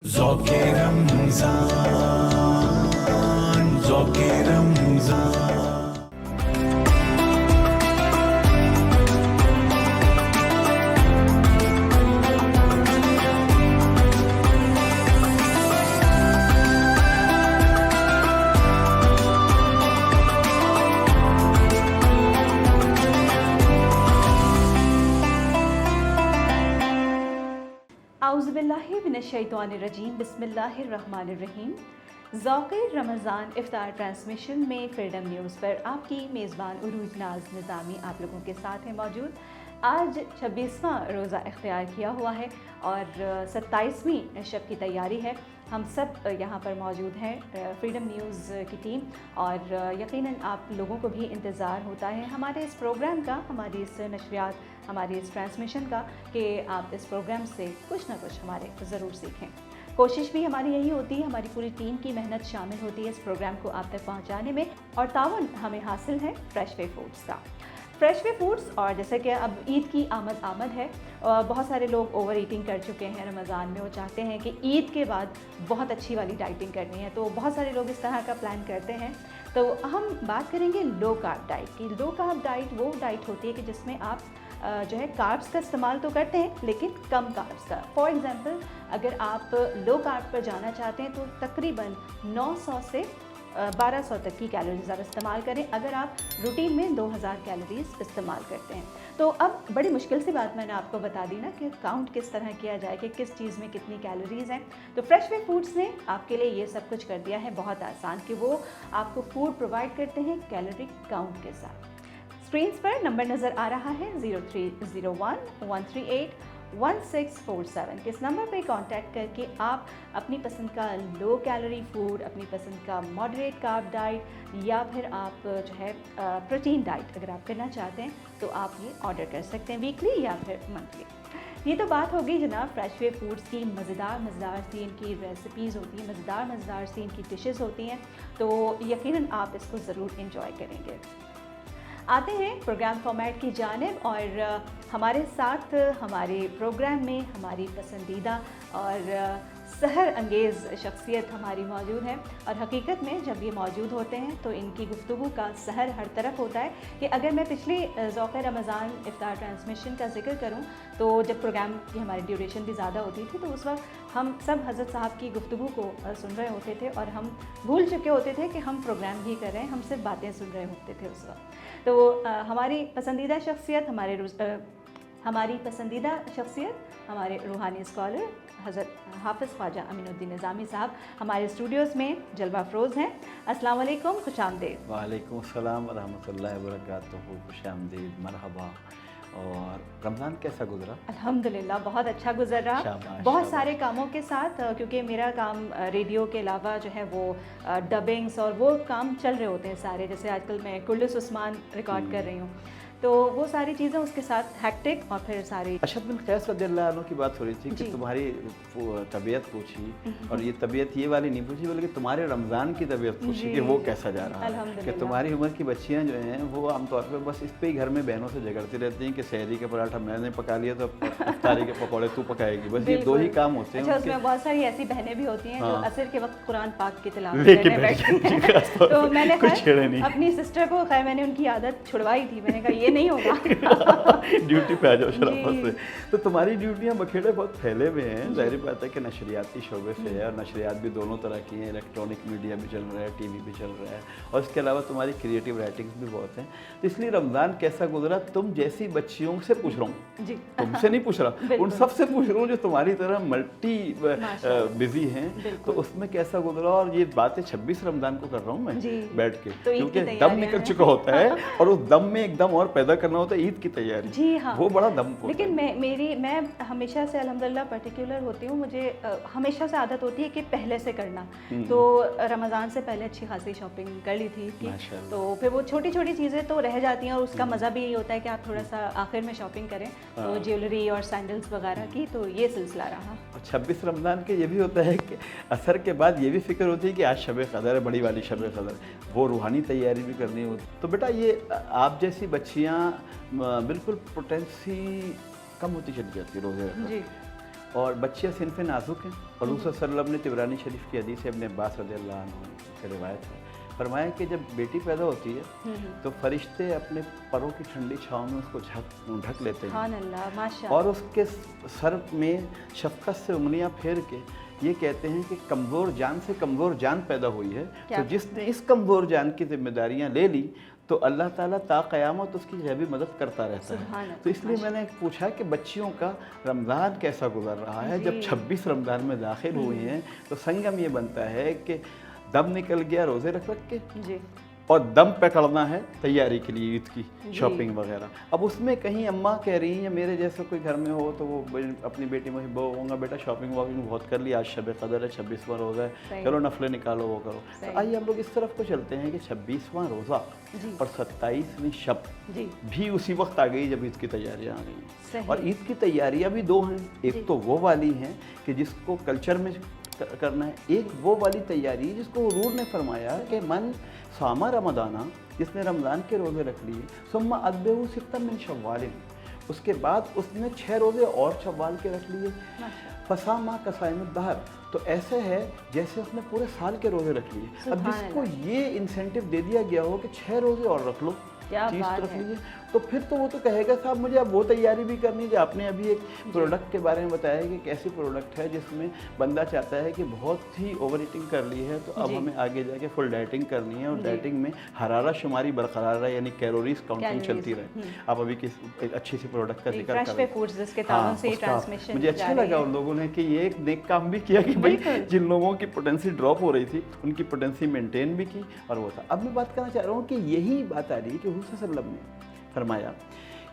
ذوق رمضان ذوق رمضان اعوذ باللہ من الشیطان الرجیم بسم اللہ الرحمن الرحیم. ذوق رمضان افطار ٹرانسمیشن میں فریڈم نیوز پر آپ کی میزبان عروج ناز نظامی آپ لوگوں کے ساتھ ہیں موجود. آج 26واں روزہ اختیار کیا ہوا ہے اور 27ویں شب کی تیاری ہے. ہم سب یہاں پر موجود ہیں فریڈم نیوز کی ٹیم اور یقیناً آپ لوگوں کو بھی انتظار ہوتا ہے ہمارے اس پروگرام کا، ہماری اس نشریات، ہماری اس ٹرانسمیشن کا کہ آپ اس پروگرام سے کچھ نہ کچھ ہمارے ضرور سیکھیں. کوشش بھی ہماری یہی ہوتی ہے، ہماری پوری ٹیم کی محنت شامل ہوتی ہے اس پروگرام کو آپ تک پہنچانے میں، اور تعاون ہمیں حاصل ہے فریش وے فوڈز کا. فریش وے فوڈز، اور جیسے کہ اب عید کی آمد ہے، بہت سارے لوگ اوور ایٹنگ کر چکے ہیں رمضان میں. وہ چاہتے ہیں کہ عید کے بعد بہت اچھی والی ڈائٹنگ کرنی ہے، تو بہت سارے لوگ اس طرح کا پلان کرتے ہیں. تو ہم بات کریں گے لو کارب ڈائٹ کی. لو کارب ڈائٹ وہ ڈائٹ ہوتی ہے کہ جس میں آپ جو ہے کاربس کا استعمال تو کرتے ہیں لیکن کم کاربس کا. فار ایگزامپل اگر آپ لو کارب پر جانا چاہتے ہیں تو تقریباً 900 سے 1200 تک کی کیلوریز آپ استعمال کریں اگر آپ روٹین میں 2000 کیلوریز استعمال کرتے ہیں. تو اب بڑی مشکل سی بات میں نے آپ کو بتا دی نا کہ کاؤنٹ کس طرح کیا جائے کہ کس چیز میں کتنی کیلوریز ہیں. تو فریش وے فوڈز نے آپ کے لیے یہ سب کچھ کر دیا ہے بہت آسان کہ وہ آپ کو فوڈ پرووائڈ کرتے ہیں کیلوری کاؤنٹ کے ساتھ. اسکرینس پر نمبر نظر آ رہا ہے 0301138147. کس نمبر پہ کانٹیکٹ کر کے آپ اپنی پسند کا لو کیلوری فوڈ، اپنی پسند کا ماڈریٹ کارب ڈائٹ یا پھر آپ جو ہے پروٹین ڈائٹ اگر آپ کرنا چاہتے ہیں تو آپ یہ آرڈر کر سکتے ہیں ویکلی یا پھر منتھلی. یہ تو بات ہوگی جناب فریش وے فوڈز کی. مزیدار سی ان کی ریسیپیز ہوتی ہیں، مزیدار سی ان کی ڈشز ہوتی ہیں، تو یقیناً آپ اس کو ضرور انجوائے کریں گے. آتے ہیں پروگرام فارمیٹ کی جانب، اور ہمارے ساتھ ہمارے پروگرام میں ہماری پسندیدہ اور سحر انگیز شخصیت ہماری موجود ہے. اور حقیقت میں جب یہ موجود ہوتے ہیں تو ان کی گفتگو کا سحر ہر طرف ہوتا ہے. کہ اگر میں پچھلی ذوق رمضان افطار ٹرانسمیشن کا ذکر کروں تو جب پروگرام کی ہماری ڈیوریشن بھی زیادہ ہوتی تھی تو اس وقت ہم سب حضرت صاحب کی گفتگو کو سن رہے ہوتے تھے اور ہم بھول چکے ہوتے تھے کہ ہم پروگرام ہی کر رہے ہیں، ہم صرف باتیں سن رہے ہوتے تھے اس وقت. تو ہماری پسندیدہ شخصیت ہمارے روحانی اسکالر حضرت حافظ خواجہ امین الدین نظامی صاحب ہمارے اسٹوڈیوز میں جلوہ افروز ہیں. السلام علیکم، خوش آمدید. وعلیکم السلام ورحمۃ اللہ وبرکاتہ. خوش آمدید، مرحبا. اور رمضان کیسا گزرا؟ الحمدللہ بہت اچھا گزر رہا، بہت سارے کاموں کے ساتھ، کیونکہ میرا کام ریڈیو کے علاوہ جو ہے وہ ڈبنگس اور وہ کام چل رہے ہوتے ہیں سارے. جیسے آج کل میں کلس عثمان ریکارڈ کر رہی ہوں، تو وہ ساری چیزیں اس کے ساتھ ہیکٹک، اور پھر ساری. اشد بن قیس رضی اللہ عنہ کی بات ہو رہی تھی کہ تمہاری طبیعت پوچھی، اور یہ طبیعت یہ والی نہیں پوچھی بلکہ تمہارے رمضان کی طبیعت پوچھی کہ وہ کیسا جا رہا ہے. کہ تمہاری عمر کی بچیاں جو ہیں وہ عام طور پہ بس اس پہ ہی گھر میں بہنوں سے جھگڑتی رہتی ہیں کہ سحری کے پراٹھا میں نے پکا لیا تو افطاری کے پکوڑے تو پکائے گی. بس یہ دو ہی کام ہوتے ہیں. اچھا، اس میں بہت ساری ایسی بہنیں بھی ہوتی ہیں جو عصر کے وقت قرآن پاک کی تلاوت کرنے بیٹھتی ہیں. تو میں نے اپنی سسٹر کو خیر میں نے ان کی عادت چھڑوائی تھی، میں نے کہا یہ نہیں ہوگا، ڈیوٹی پہ آ جاؤ شرافت سے. تو تمہاری ڈیوٹیاں بکھیڑے بہت پھیلے ہوئے ہیں. ظاہر بات ہے کہ نشریاتی شعبے سے ہے، اور نشریات بھی دونوں طرح کی ہیں. الیکٹرانک میڈیا بھی چل رہا ہے، ٹی وی بھی چل رہا ہے، اور اس کے علاوہ تمہاری کریٹیو رائٹنگس بھی بہت ہیں. تو اس لیے رمضان کیسا گزرا تم جیسی بچیوں سے پوچھ رہا ہوں، تم سے نہیں پوچھ رہا، ان سب سے پوچھ رہا ہوں جو تمہاری طرح ملٹی بزی ہیں. تو اس میں کیسا گزرا؟ اور یہ باتیں 26 رمضان کو کر رہا ہوں میں بیٹھ کے، کیونکہ دم نکل چکا ہوتا ہے اور اس دم میں ایک دم اور پیدا کرنا ہوتا ہے عید کی تیاری. جی ہاں، وہ بڑا دم ہوتا ہے. لیکن میں ہمیشہ سے الحمدللہ پرٹیکولر ہوتی ہوں. مجھے ہمیشہ سے عادت ہوتی ہے کہ پہلے سے کرنا. تو رمضان سے پہلے اچھی خاصی شاپنگ کر لی تھی، تو پھر وہ چھوٹی چھوٹی چیزیں تو رہ جاتی ہیں، اور اس کا مزہ بھی یہی ہوتا ہے کہ آپ تھوڑا سا آخر میں شاپنگ کریں. تو جیولری اور سینڈلز وغیرہ کی، تو یہ سلسلہ رہا. 26 رمضان کے یہ بھی ہوتا ہے کہ عصر کے بعد یہ بھی فکر ہوتی ہے کہ آج شب قدر ہے، بڑی والی شب قدر، وہ روحانی تیاری بھی کرنی ہوتی. تو بیٹا یہ آپ جیسی بچیاں بالکل پوٹینسی کم ہوتی چلی جاتی ہے روزے رکھنے. اور بچیاں صنف نازک ہیں، اور حضور صلی اللہ علیہ وسلم نے طبرانی شریف کی حدیث ہے، ابن عباس رضی اللہ عنہ سے روایت ہے، فرمایا کہ جب بیٹی پیدا ہوتی ہے تو فرشتے اپنے پروں کی ٹھنڈی چھاؤں میں اس کو ڈھک لیتے ہیں، سبحان اللہ، ماشاء اور اس کے سر میں شفقت سے انگلیاں پھیر کے یہ کہتے ہیں کہ کمزور جان سے کمزور جان پیدا ہوئی ہے، تو جس نے اس کمزور جان کی ذمہ داریاں لے لی تو اللہ تعالیٰ تا قیامت اس کی غیبی مدد کرتا رہتا ہے۔ تو اس لیے میں نے پوچھا کہ بچیوں کا رمضان کیسا گزر رہا ہے، جب 26 رمضان میں داخل ہوئی ہیں تو سنگم یہ بنتا ہے کہ دم نکل گیا روزے رکھ کے، جی، اور دم پکڑنا ہے تیاری کے لیے عید کی شاپنگ وغیرہ۔ اب اس میں کہیں اماں کہہ رہی ہیں، میرے جیسے کوئی گھر میں ہو تو وہ اپنی بیٹی میں بہوں گا بیٹا شاپنگ واپنگ بہت کر لی، آج شب قدر ہے، 26واں روزہ ہے، چلو نفلیں نکالو وہ کرو۔ تو آئیے ہم لوگ اس طرف کو چلتے ہیں کہ 26واں روزہ اور 27ویں شب بھی اسی وقت آ گئی جب عید کی تیاریاں آ گئی ہیں، اور عید کی تیاریاں بھی دو ہیں، ایک تو وہ والی ہیں کہ جس کو کلچر میں کرنا ہے، ایک وہ والی تیاری جس کو حضور نے فرمایا کہ من صام رمضانہ، جس نے رمضان کے روزے رکھ لیے، ثم اتبعہ ستا من شوال، اس کے بعد اس نے 6 روزے اور شوال کے رکھ لیے، فصام کصائم الدہر، تو ایسے ہے جیسے اس نے پورے سال کے روزے رکھ لیے۔ اب جس کو یہ انسینٹیو دے دیا گیا ہو کہ 6 روزے اور رکھ لو، چیز رکھ لیجیے، تو پھر تو وہ تو کہے گا صاحب مجھے اب وہ تیاری بھی کرنی ہے جو آپ نے ابھی ایک پروڈکٹ کے بارے میں بتایا کہ ایک ایسی پروڈکٹ ہے جس میں بندہ چاہتا ہے کہ بہت ہی اوور ایٹنگ کر لی ہے تو اب ہمیں آگے جا کے فل ڈائٹنگ کرنی ہے، اور ڈائٹنگ میں حرارہ شماری برقرار رہے، یعنی کیلوریز کاؤنٹنگ چلتی رہے۔ آپ ابھی ایک اچھی سی پروڈکٹ کا ذکر کر رہے ہیں، مجھے اچھا لگا ان لوگوں نے کہ یہ ایک نیک کام بھی کیا کہ بھائی جن لوگوں کی پوٹینسی ڈراپ ہو رہی تھی ان کی پوٹینسی مینٹین بھی کی، اور وہ تھا۔ اب میں بات کرنا چاہ رہا ہوں کہ یہی بات آ رہی ہے کہ حضور صلی اللہ علیہ وسلم نے فرمایا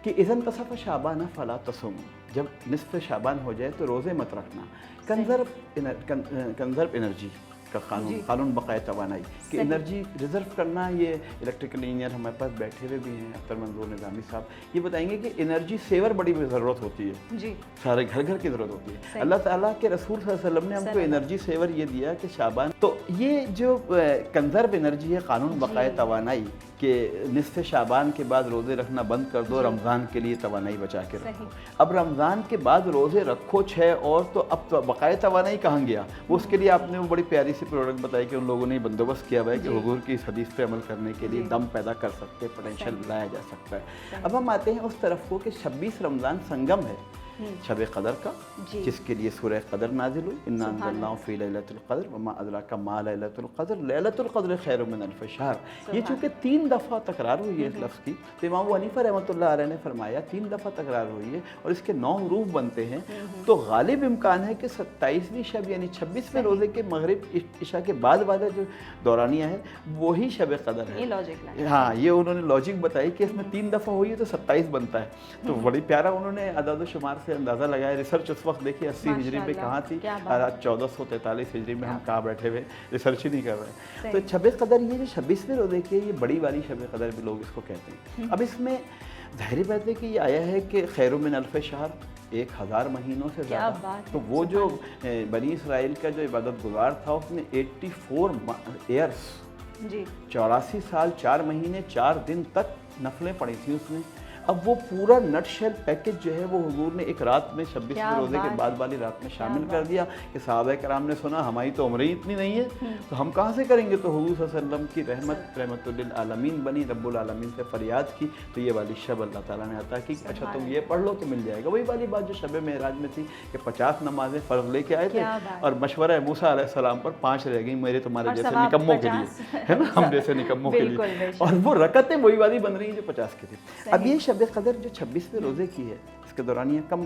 کہ اذا انتصف شعبان فلا تصوموا، جب نصف شعبان ہو جائے تو روزے مت رکھنا۔ کنزرو انرجی کا قانون بقائے توانائی کہ انرجی ریزرو کرنا، یہ الیکٹریکل انجینئر ہمارے پاس بیٹھے ہوئے بھی ہیں، اختر منظور نظامی صاحب، یہ بتائیں گے کہ انرجی سیور بڑی ضرورت ہوتی ہے، سارے گھر گھر کی ضرورت ہوتی ہے۔ اللہ تعالیٰ کے رسول صلی اللہ علیہ وسلم نے ہم کو انرجی سیور یہ دیا کہ شعبان، تو یہ جو کنزرو انرجی ہے قانون بقائے توانائی کہ نصف شعبان کے بعد روزے رکھنا بند کر دو، رمضان کے لیے توانائی بچا کے رکھو۔ اب رمضان کے بعد روزے رکھو 6 اور، تو اب تو بقائے توانائی کہاں گیا؟ وہ اس کے لیے آپ نے وہ بڑی پیاری سی پروڈکٹ بتائی کہ ان لوگوں نے بندوبست کیا ہوا ہے کہ حضور کی اس حدیث پہ عمل کرنے کے لیے دم پیدا کر سکتے، پوٹینشیل لایا جا سکتا ہے۔ اب ہم آتے ہیں اس طرف کو کہ 26 رمضان سنگم ہے شب قدر کا، جس کے لیے سورہ قدر نازل ہوئی، انا انزلناہ فی لیلۃ القدر وما ادراک ما لیلۃ القدر لیلۃ القدر خیر من الف شہر۔ یہ چونکہ 3 دفعہ تکرار ہوئی ہے اس لفظ کی، تو امام ابو حنیفہ رحمۃ اللہ علیہ نے فرمایا 3 دفعہ تکرار ہوئی ہے اور اس کے 9 حروف بنتے ہیں، تو غالب امکان ہے کہ 27ویں شب یعنی 26ویں روزے کے مغرب عشاء کے بعد والا جو دورانیہ ہے وہی شب قدر ہے۔ ہاں، یہ انہوں نے لاجک بتائی کہ اس میں 3 دفعہ ہوئی ہے تو 27 بنتا ہے، تو بڑی پیارا انہوں نے عدد و شمار سے اندازہ لگایا۔ ریسرچ اس وقت دیکھیے 80 ہجری میں کہاں تھی، اور آج 1443 ہجری میں ہم کہاں بیٹھے ہوئے ریسرچ ہی نہیں کر رہے ہیں۔ تو شب قدر یہ جو 26ویں روزے کی ہے، یہ بڑی والی شب قدر بھی لوگ اس کو کہتے ہیں۔ اب اس میں ظاہری بات ہے کہ یہ آیا ہے کہ خیر من الف شہر، 1000 مہینوں سے زیادہ، تو وہ جو بنی اسرائیل کا جو عبادت گزار تھا اس نے 84 ایئرس 84 سال 4 مہینے 4 دن تک نفلیں پڑھی تھیں اس نے۔ اب وہ پورا نٹ شیل پیکج جو ہے وہ حضور نے ایک رات میں 26ویں روزے کے بعد والی رات میں شامل کر دیا کہ صحابہ کرام نے سنا ہماری تو عمریں اتنی نہیں ہے تو ہم کہاں سے کریں گے، تو حضور صلی اللہ علیہ وسلم کی رحمت للعالمین بنی، رب العالمین سے فریاد کی، تو یہ والی شب اللہ تعالیٰ نے عطا کی کہ اچھا تم یہ پڑھ لو تو مل جائے گا۔ وہی والی بات جو شب معراج میں تھی کہ 50 نمازیں فرض لے کے آئے تھے اور مشورہ موسیٰ علیہ السلام پر 5 رہ گئی میرے تمہارے جیسے نکموں کے لیے، ہے نا، ہم جیسے نکموں کے لیے، اور وہ رکعتیں وہی والی بن رہی ہیں جو 50 کی تھی۔ اب یہ شب قدر جو 26ویں روزے کی ہے، اس کا دورانیہ کم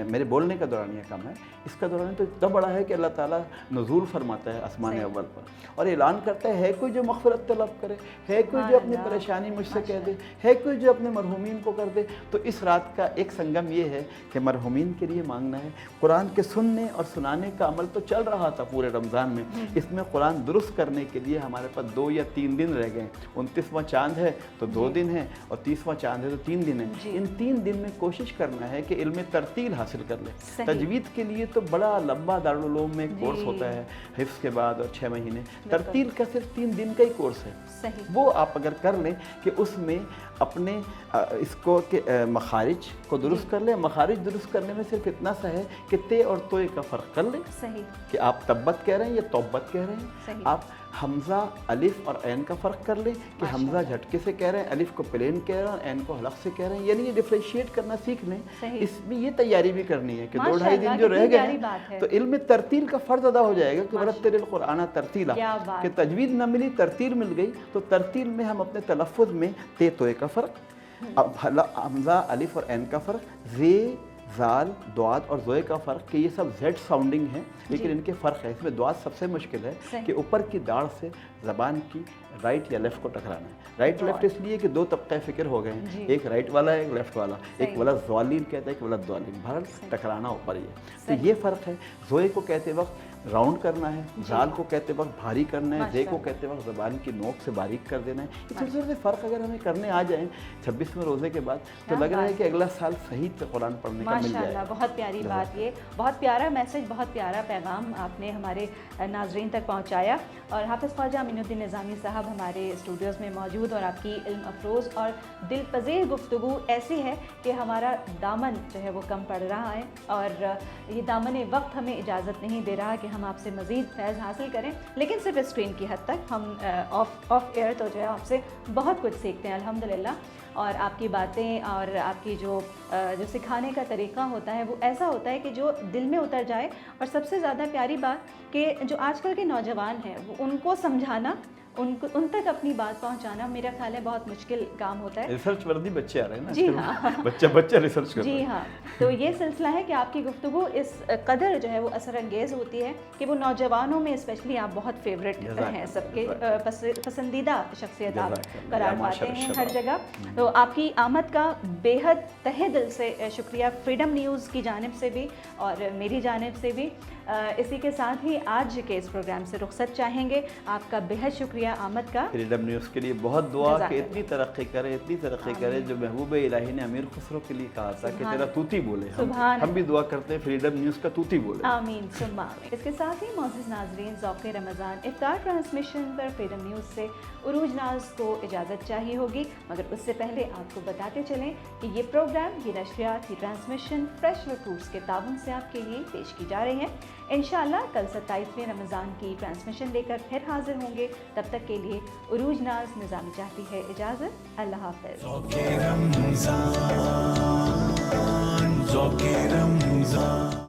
میرے بولنے کا دورانیہ کم ہے، اس کا دورانیہ تو اتنا بڑا ہے کہ اللہ تعالیٰ نزول فرماتا ہے آسمان اول پر اور اعلان کرتا ہے کوئی جو مغفرت طلب کرے، ہے کوئی جو اپنی پریشانی مجھ سے کہہ دے، ہے کوئی جو اپنے مرحومین کو کر دے۔ تو اس رات کا ایک سنگم یہ ہے کہ مرحومین کے لیے مانگنا ہے۔ قرآن کے سننے اور سنانے کا عمل تو چل رہا تھا پورے رمضان میں، اس میں قرآن درست کرنے کے لیے ہمارے پاس 2 یا 3 دن رہ گئے۔ 29واں چاند ہے تو 2 دن ہے، اور 30واں چاند ہے تو 3 دن ہے، جی۔ ان 3 دن میں کوشش کرنا ہے کہ علم ترتیل حاصل کر لیں۔ صحیح۔ تجوید کے لیے تو بڑا لمبا دارالعلوم میں جی۔ کورس ہوتا ہے، حفظ کے بعد اور 6 مہینے۔ ترتیل کا صرف 3 دن کا ہی کورس ہے، صحیح۔ وہ آپ اگر کر لیں کہ اس میں اپنے اس کو کہ مخارج کو درست کر لیں۔ مخارج درست کرنے میں صرف اتنا سا ہے کہ تے اور توئے کا فرق کر لیں، صحیح۔ کہ آپ تبت کہہ رہے ہیں یا توبت کہہ رہے ہیں۔ صحیح۔ آپ حمزہ الف اور عین کا فرق کر لیں کہ حمزہ جھٹکے سے کہہ رہے ہیں، الف کو پلین کہہ رہے ہیں اور عین کو حلق سے کہہ رہے ہیں، یعنی یہ ڈفرینشیٹ کرنا سیکھ لیں۔ صحیح۔ اس میں یہ تیاری بھی کرنی ہے کہ 2 ڈھائی ماشاءاللہ، دن جو رہ کتنی گئے پیاری بات ہے۔ ہیں تو علم ترتیل کا فرض ادا ہو جائے گا کہ ورتل القرآن ترتیلا، کیا بات کہ تجوید نہ ملی ترتیل مل گئی، تو ترتیل میں ہم اپنے تلفظ میں تے توئے کا فرق، حمزہ الف اور عین کا فرق، زے زال دعاد اور زوئے کا فرق، کہ یہ سب زیڈ ساؤنڈنگ ہیں لیکن ان کے فرق ہے۔ اس میں دعاد سب سے مشکل ہے کہ اوپر کی داڑھ سے زبان کی رائٹ یا لیفٹ کو ٹکرانا ہے۔ رائٹ لیفٹ اس لیے کہ 2 طبقہ فکر ہو گئے ہیں، ایک رائٹ والا ہے ایک لیفٹ والا، ایک والا زوالین کہتا ہے ایک والا دوالین، بہرحال ٹکرانا اوپر ہی ہے۔ تو یہ فرق ہے۔ زوئے کو کہتے وقت راؤنڈ کرنا ہے، زال کو کہتے وقت بھاری کرنا ہے، زے کو کہتے وقت زبان کی نوک سے باریک کر دینا ہے۔ یہ چھوٹے چھوٹے فرق اگر ہمیں کرنے آ جائیں 26ویں روزے کے بعد تو لگ رہا ہے کہ اگلا سال صحیح سے قرآن پڑھنے کا مل جائے۔ ماشاءاللہ، بہت پیاری بات، یہ بہت پیارا میسج، بہت پیارا پیغام آپ نے ہمارے ناظرین تک پہنچایا۔ اور حافظ خواجہ امین الدین نظامی صاحب ہمارے اسٹوڈیوز میں موجود، اور آپ کی علم افروز اور دل پذیر گفتگو ایسی ہے کہ ہمارا دامن جو ہے وہ کم پڑ رہا ہے، اور یہ دامن وقت ہمیں اجازت نہیں دے رہا کہ ہم آپ سے مزید فیض حاصل کریں، لیکن صرف اسکرین کی حد تک۔ ہم آف ایئر تو جو ہے آپ سے بہت کچھ سیکھتے ہیں الحمدللہ، اور آپ کی باتیں اور آپ کی جو سکھانے کا طریقہ ہوتا ہے وہ ایسا ہوتا ہے کہ جو دل میں اتر جائے۔ اور سب سے زیادہ پیاری بات کہ جو آج کل کے نوجوان ہیں وہ ان کو سمجھانا، ان تک اپنی بات پہنچانا میرا خیال ہے بہت مشکل کام ہوتا ہے۔ ریسرچ وردی بچے آ رہے ہیں نا، جی ہاں، بچہ ریسرچ کر رہے ہیں۔ جی ہاں، تو یہ سلسلہ ہے کہ آپ کی گفتگو اس قدر جو ہے وہ اثر انگیز ہوتی ہے کہ وہ نوجوانوں میں اسپیشلی آپ بہت فیوریٹ ہیں، سب کے پسندیدہ شخصیت آپ قرار پاتے ہیں ہر جگہ۔ تو آپ کی آمد کا بے حد تہہ دل سے شکریہ فریڈم نیوز کی جانب سے بھی اور میری جانب سے بھی۔ اسی کے ساتھ ہی آج کے اس پروگرام سے رخصت چاہیں گے۔ آپ کا بے حد شکریہ آمد کا۔ فریڈم نیوز کے لیے بہت دعا کہ اتنی ترقی کرے، اتنی ترقی کرے جو محبوب الہی نے امیر خسرو کے لیے کہا تھا کہ تیرا توتی بولے۔ ہم بھی دعا کرتے ہیں فریڈم نیوز کا توتی بولے۔ آمین ثم آمین۔ اس کے ساتھ ہی معزز ناظرین، ذوق رمضان افطار ٹرانسمیشن پر فریڈم نیوز سے عروج ناز کو اجازت چاہیے ہوگی، مگر اس سے پہلے آپ کو بتاتے چلیں کہ یہ پروگرام، یہ نشریات، یہ ٹرانسمیشن فریش ریکروٹس کے تعاون سے آپ کے لیے پیش کی جا رہی ہیں۔ انشاءاللہ کل 27ویں رمضان کی ٹرانسمیشن لے کر پھر حاضر ہوں گے، تب تک کے لیے عروج ناز نظامی چاہتی ہے اجازت۔ اللہ حافظ۔ ذوق رمضان، ذوق رمضان۔